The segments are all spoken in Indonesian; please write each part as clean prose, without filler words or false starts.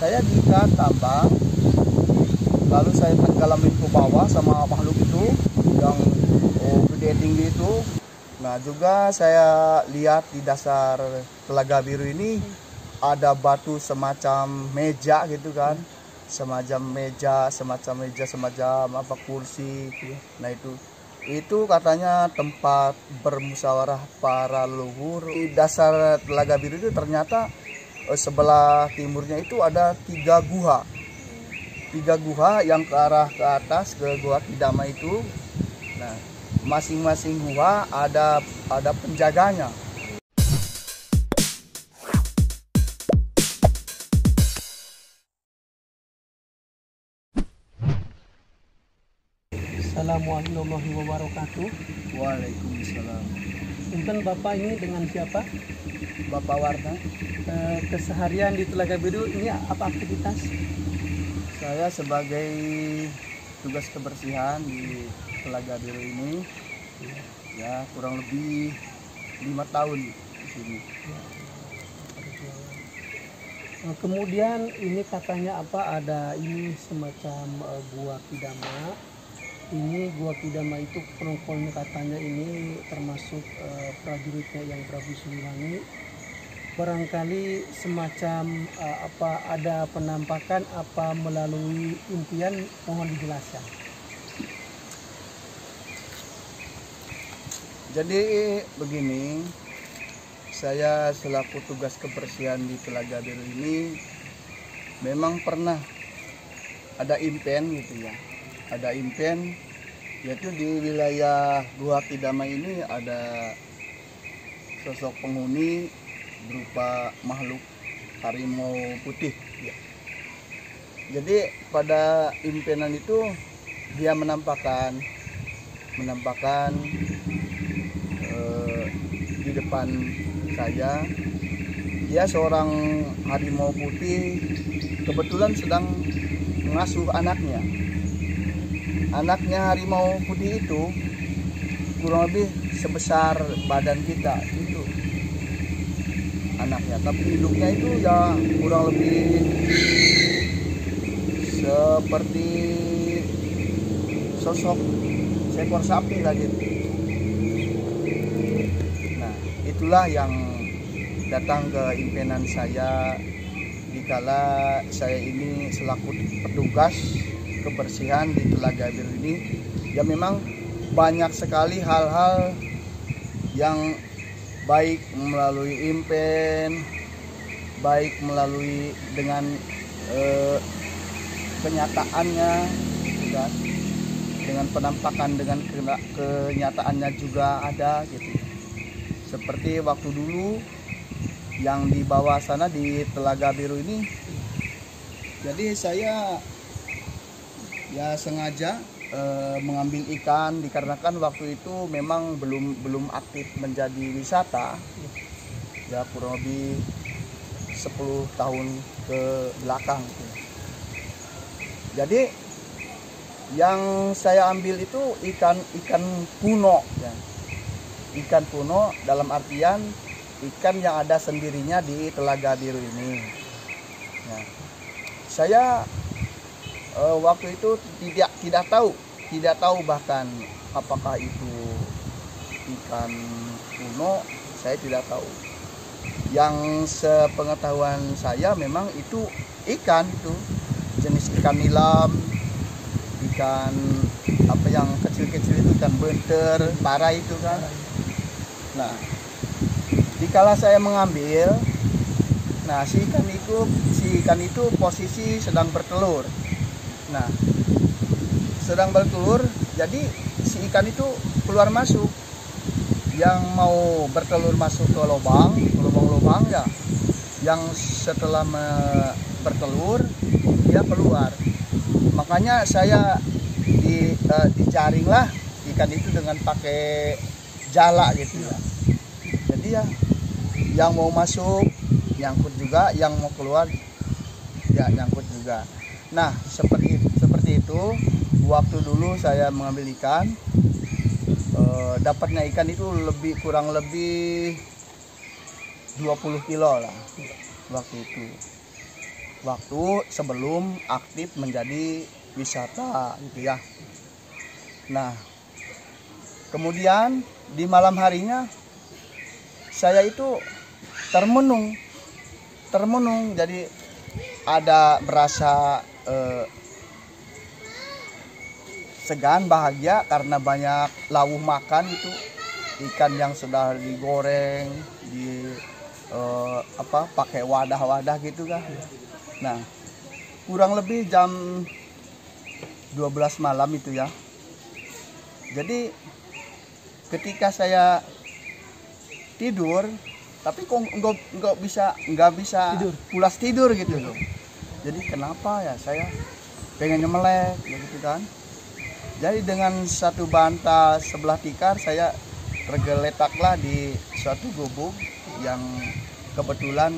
Saya diikat tambang, lalu saya tenggalamin ke bawah sama makhluk itu yang gede tinggi itu. Nah juga saya lihat di dasar Telaga Biru ini ada batu semacam meja gitu kan, semacam meja, semacam apa kursi. Nah itu katanya tempat bermusyawarah para leluhur. Di dasar Telaga Biru itu ternyata sebelah timurnya itu ada tiga guha yang ke arah ke atas ke Gua Kidama itu. Nah, masing-masing gua ada penjaganya. Assalamualaikum warahmatullahi wabarakatuh. Waalaikumsalam. Punten Bapak ini dengan siapa? Bapak Warna. Keseharian di Telaga Biru ini apa aktivitas? Saya sebagai tugas kebersihan di Telaga Biru ini ya kurang lebih 5 tahun di sini. Kemudian ini katanya apa, ada ini semacam Gua Kidama. Ini Gua Kidama itu penunggunya katanya ini termasuk prajuritnya yang Prabu Siliwangi. Barangkali semacam apa ada penampakan apa melalui impian, mohon dijelaskan. Jadi begini, saya selaku tugas kebersihan di Telaga Biru ini memang pernah ada impen gitu ya. Ada impen, yaitu di wilayah Gua Kidama ini ada sosok penghuni berupa makhluk harimau putih ya. Jadi pada impenan itu dia menampakkan di depan saya, dia seorang harimau putih kebetulan sedang mengasuh anaknya harimau putih itu kurang lebih sebesar badan kita itu anaknya, tapi hidupnya itu ya kurang lebih seperti sosok seekor sapi lah gitu. Nah itulah yang datang ke impenan saya dikala saya ini selaku petugas kebersihan di Telaga Biru ini. Ya memang banyak sekali hal-hal yang baik melalui impen, baik melalui dengan kenyataannya juga, dengan penampakan, dengan kenyataannya juga ada gitu. Seperti waktu dulu yang di bawah sana di Telaga Biru ini, jadi saya ya sengaja mengambil ikan dikarenakan waktu itu memang belum aktif menjadi wisata ya, kurang lebih 10 tahun ke belakang gitu. Jadi yang saya ambil itu ikan kuno ya. Ikan kuno dalam artian ikan yang ada sendirinya di Telaga Biru ini. Nah, saya waktu itu tidak tahu bahkan apakah itu ikan kuno, saya tidak tahu. Yang sepengetahuan saya memang itu ikan itu jenis ikan nilam, ikan apa yang kecil-kecil itu, ikan benter, para itu kan. Nah, dikala saya mengambil, nah si ikan itu posisi sedang bertelur. Nah, sedang bertelur, jadi si ikan itu keluar masuk. Yang mau bertelur masuk ke lubang-lubang ya. Yang setelah bertelur, dia keluar. Makanya saya dijaringlah ikan itu dengan pakai jala gitu ya. Jadi ya, yang mau masuk nyangkut juga, yang mau keluar ya nyangkut juga. Nah seperti itu waktu dulu saya mengambil ikan, dapatnya ikan itu kurang lebih 20 kilo lah waktu itu. waktu sebelum aktif menjadi wisata gitu ya. Nah, kemudian di malam harinya saya itu termenung, jadi ada berasa segan, bahagia karena banyak lawuh makan itu ikan yang sudah digoreng di pakai wadah-wadah gitu kan. Nah, kurang lebih jam 12 malam itu ya. Jadi ketika saya tidur, tapi kok nggak bisa pulas tidur gitu loh. Jadi kenapa ya, saya pengennya melek gitu kan. Jadi dengan satu bantal sebelah tikar saya tergeletaklah di suatu gubuk yang kebetulan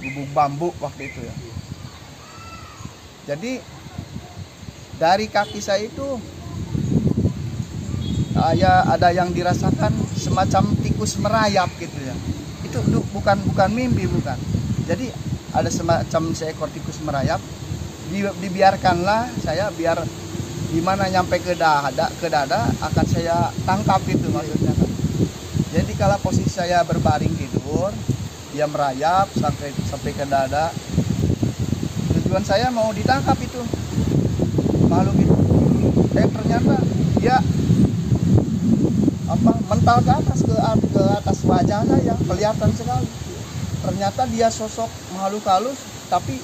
gubuk bambu waktu itu ya. Jadi dari kaki saya itu ada yang dirasakan semacam tikus merayap gitu ya. Itu bukan mimpi, bukan. Jadi ada semacam seekor tikus merayap. Dibiarkanlah saya, biar gimana nyampe ke dada akan saya tangkap itu maksudnya kan. Jadi kalau posisi saya berbaring tidur, dia merayap sampai ke dada. Tujuan saya mau ditangkap itu makhluk itu. Ternyata dia mental ke atas wajah saya, kelihatan sekali. Ternyata dia sosok makhluk halus, tapi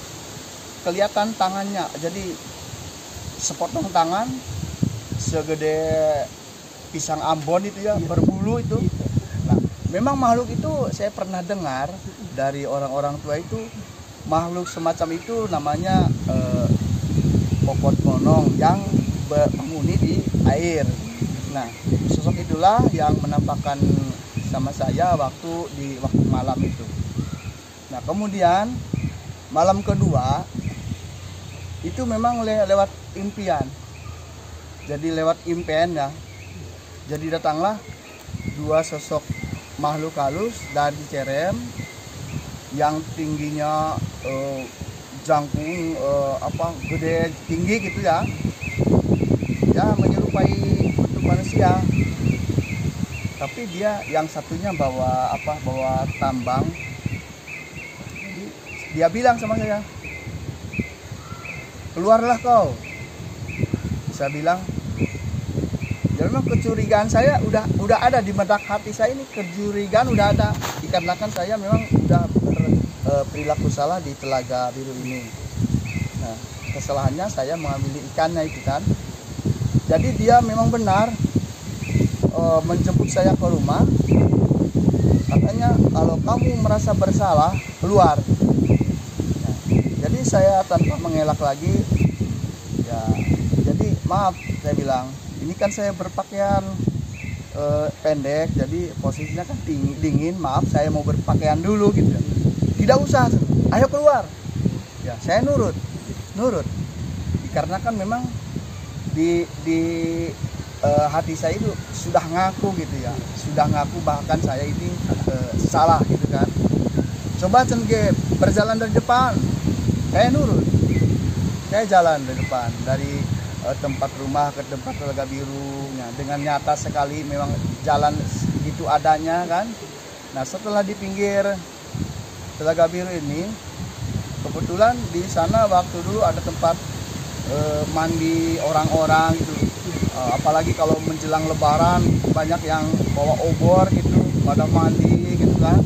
kelihatan tangannya. Jadi sepotong tangan segede pisang Ambon itu ya, berbulu itu. Nah, memang makhluk itu saya pernah dengar dari orang-orang tua itu, makhluk semacam itu namanya popot monong yang berpenghuni di air. Nah, sosok itulah yang menampakkan sama saya waktu malam itu. Nah, kemudian malam kedua itu memang lewat impian. Jadi lewat impian ya. Jadi datanglah dua sosok makhluk halus dari Cerem yang tingginya jangkung gede tinggi gitu ya. Ya menyerupai bentuk manusia. Tapi dia yang satunya bawa tambang. Jadi dia bilang sama saya, "Keluarlah kau." Saya bilang, ya memang kecurigaan saya udah ada di benak hati saya ini, kecurigaan udah ada dikarenakan saya memang udah perilaku salah di Telaga Biru ini. Nah, kesalahannya saya mengambil ikannya itu kan. Jadi dia memang benar menjemput saya ke rumah. Katanya kalau kamu merasa bersalah, keluar. Nah, jadi saya tanpa mengelak lagi, ya jadi maaf, saya bilang, ini kan saya berpakaian pendek, jadi posisinya kan dingin, maaf saya mau berpakaian dulu gitu. Tidak usah, ayo keluar. Ya saya nurut, dikarenakan memang di hati saya itu sudah ngaku gitu ya, bahkan saya ini salah gitu kan. Coba cenggep berjalan dari depan, saya nurut, saya jalan dari depan dari tempat rumah ke tempat Telaga Biru. Nah, dengan nyata sekali memang jalan gitu adanya kan. Nah, setelah di pinggir Telaga Biru ini, kebetulan di sana waktu dulu ada tempat mandi orang-orang gitu. Apalagi kalau menjelang Lebaran banyak yang bawa obor gitu pada mandi gitu kan.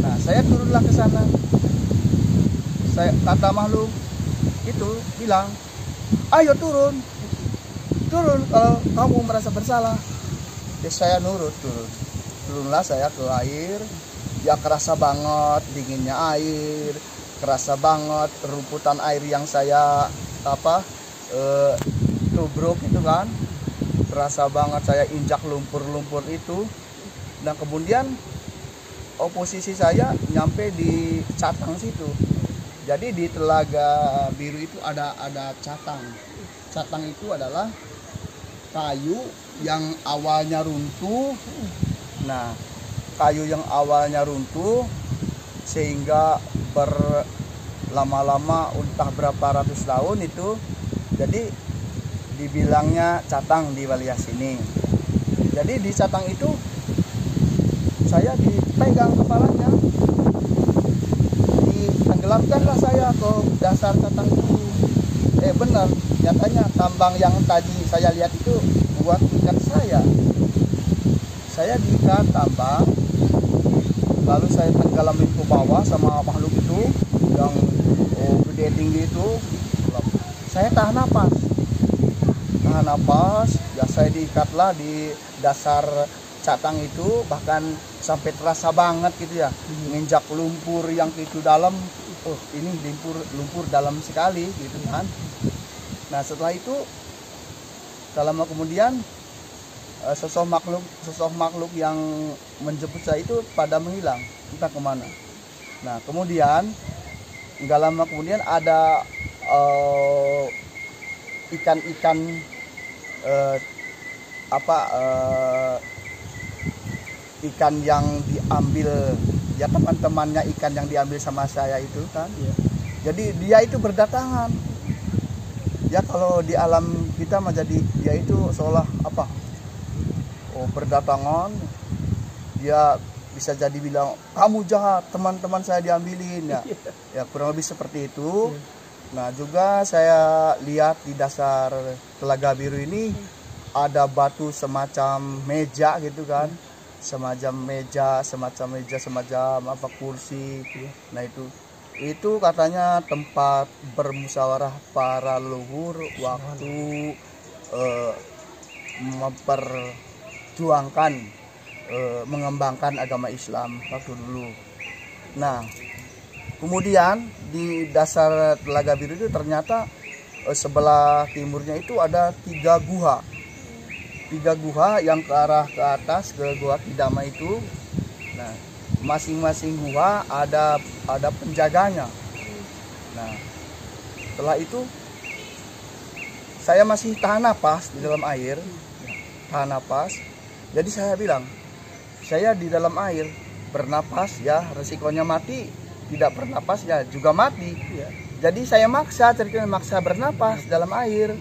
Nah, saya turunlah ke sana. Saya kata makhluk itu bilang, "Ayo turun kalau kamu merasa bersalah." Ya saya nurut, turunlah saya ke air. Ya kerasa banget dinginnya air, kerasa banget rumputan air yang saya tubruk itu kan, kerasa banget saya injak lumpur-lumpur itu. Nah, kemudian posisi saya nyampe di catang situ. Jadi di Telaga Biru itu ada catang. Catang itu adalah kayu yang awalnya runtuh. Nah, kayu yang awalnya runtuh sehingga lama-lama entah berapa ratus tahun itu jadi dibilangnya catang di Walias ini. Jadi di catang itu saya dipegang kepalanya, ditenggelamkanlah saya ke dasar catang itu. Benar, nyatanya tambang yang tadi saya lihat itu buat ikat saya. Saya diikat tambang, lalu saya tenggelamin ke bawah sama makhluk itu yang gede tinggi itu. Saya tahan napas, ya saya diikatlah di dasar catang itu, bahkan sampai terasa banget gitu ya, nginjak lumpur yang itu dalam. Oh, ini lumpur dalam sekali gitu kan. Nah setelah itu tak lama kemudian sosok makhluk yang menjemput saya itu pada menghilang entah kemana. Nah kemudian nggak lama kemudian ada ikan-ikan ikan yang diambil ya, teman-temannya ikan yang diambil sama saya itu kan. Jadi dia itu berdatangan ya, kalau di alam kita mah jadi dia itu seolah berdatangan. Dia bisa jadi bilang kamu jahat, teman-teman saya diambilin ya kurang lebih seperti itu. Nah juga saya lihat di dasar Telaga Biru ini ada batu semacam meja gitu kan, semacam kursi. Nah itu katanya tempat bermusyawarah para leluhur waktu memperjuangkan mengembangkan agama Islam waktu dulu. Nah kemudian di dasar Telaga Biru itu ternyata sebelah timurnya itu ada tiga guha yang ke arah ke atas ke Gua Kidama itu. Nah masing-masing gua ada penjaganya. Nah setelah itu saya masih tahan napas di dalam air, jadi saya bilang saya di dalam air bernapas ya resikonya mati, tidak bernapas ya juga mati. Jadi saya maksa bernapas dalam air.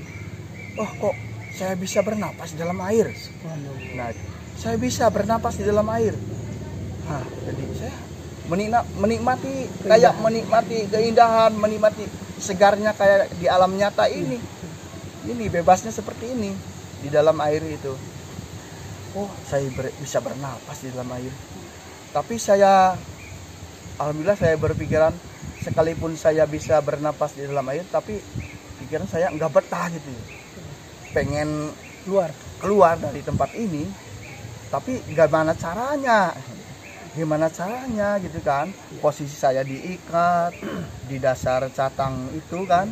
Oh kok saya bisa bernapas di dalam air? Nah saya bisa bernapas di dalam air. Jadi saya menikmati kayak menikmati keindahan, menikmati segarnya kayak di alam nyata ini bebasnya seperti ini di dalam air itu. Oh saya bisa bernapas di dalam air. Tapi alhamdulillah saya berpikiran sekalipun saya bisa bernapas di dalam air, tapi pikiran saya nggak betah gitu, pengen keluar dari tempat ini, tapi gimana caranya gitu kan. Posisi saya diikat di dasar catang itu kan.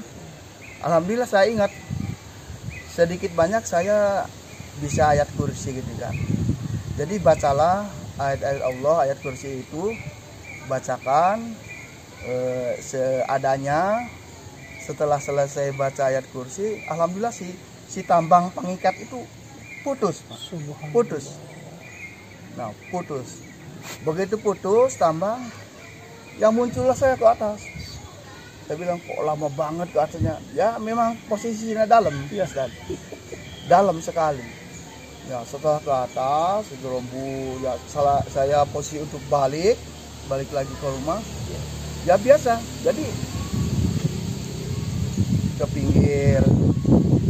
Alhamdulillah saya ingat sedikit banyak saya bisa ayat kursi gitu kan. Jadi bacalah ayat-ayat Allah, ayat kursi itu bacakan seadanya. Setelah selesai baca ayat kursi, alhamdulillah si tambang pengikat itu putus. Nah putus. Begitu putus tambang, yang muncullah saya ke atas. Saya bilang kok lama banget ke atasnya. Ya memang posisinya dalam, dalam sekali. Ya setelah ke atas, gerombu ya saya posisi untuk balik lagi ke rumah. Ya biasa. Jadi ke pinggir,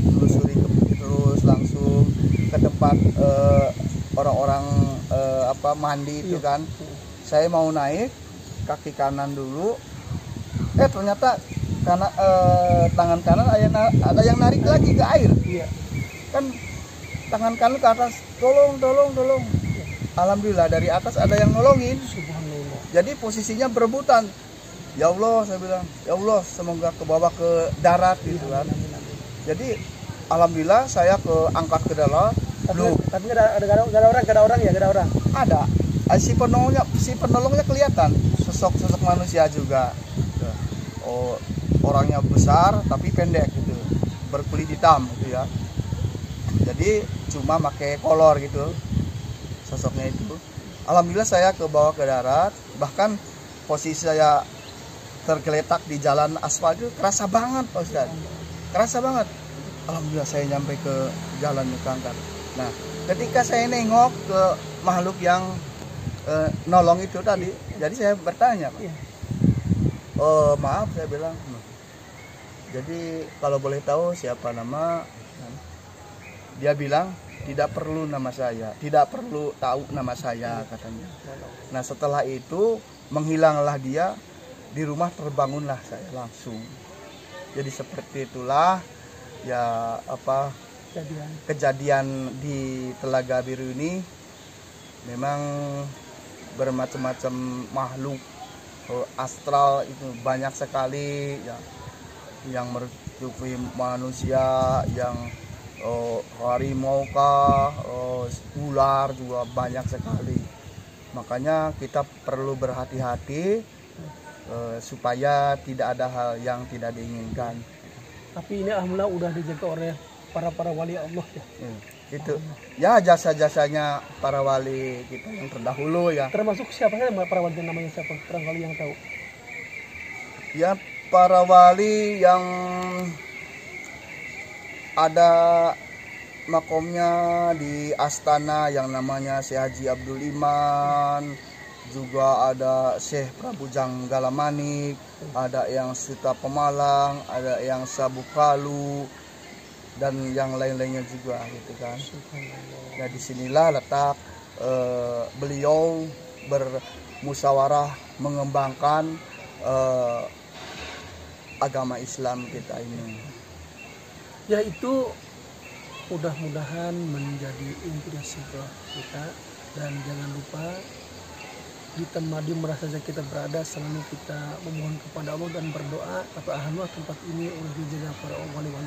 telusuri terus langsung ke tempat orang-orang mandi itu kan. Saya mau naik kaki kanan dulu, ternyata tangan kanan ada yang narik lagi ke air. Kan tangan kanan ke atas, tolong. Alhamdulillah dari atas ada yang nolongin. Jadi posisinya berebutan. Ya Allah, saya bilang, ya Allah semoga ke bawah ke darat gitu kan. Jadi alhamdulillah saya angkat ke darat. Tapi nggak ada orang. Ada. Si penolongnya kelihatan, sosok manusia juga. Oh, orangnya besar tapi pendek gitu, berkulit hitam gitu ya. Jadi cuma pakai kolor gitu sosoknya itu. Alhamdulillah saya ke bawah ke darat, bahkan posisi saya tergeletak di jalan aspal itu kerasa banget Pak Ustadz, kerasa banget. Alhamdulillah saya nyampe ke jalan Kangkar. Nah, ketika saya nengok ke makhluk yang nolong itu tadi, jadi saya bertanya, Pak. Iya. Oh maaf, saya bilang. Jadi kalau boleh tahu siapa nama? Dia bilang tidak perlu nama saya, tidak perlu tahu nama saya katanya. Nah setelah itu menghilanglah dia, di rumah terbangunlah saya langsung. Jadi seperti itulah ya apa kejadian di Telaga Biru ini. Memang bermacam-macam makhluk astral itu banyak sekali ya, yang merupai manusia, yang harimau kah, ular juga banyak sekali. Makanya kita perlu berhati-hati supaya tidak ada hal yang tidak diinginkan. Tapi ini alhamdulillah udah dijaga oleh para wali Allah ya. Itu ya jasa-jasanya para wali kita yang terdahulu ya. Termasuk siapa saja para wali, namanya siapa? Barangkali yang tahu. Ya para wali yang ada makomnya di Astana yang namanya Syekh Haji Abdul Iman, juga ada Syekh Prabu Janggala Manik, ada yang Suta Pemalang, ada yang Sabukalu, dan yang lain-lainnya juga gitu kan. Nah disinilah letak beliau bermusyawarah mengembangkan agama Islam kita ini. Yaitu mudah-mudahan menjadi inspirasi buat kita, dan jangan lupa di tempat di mana saja kita berada selalu kita memohon kepada Allah dan berdoa. Tapi alhamdulillah tempat ini oleh dijaga para wali-wali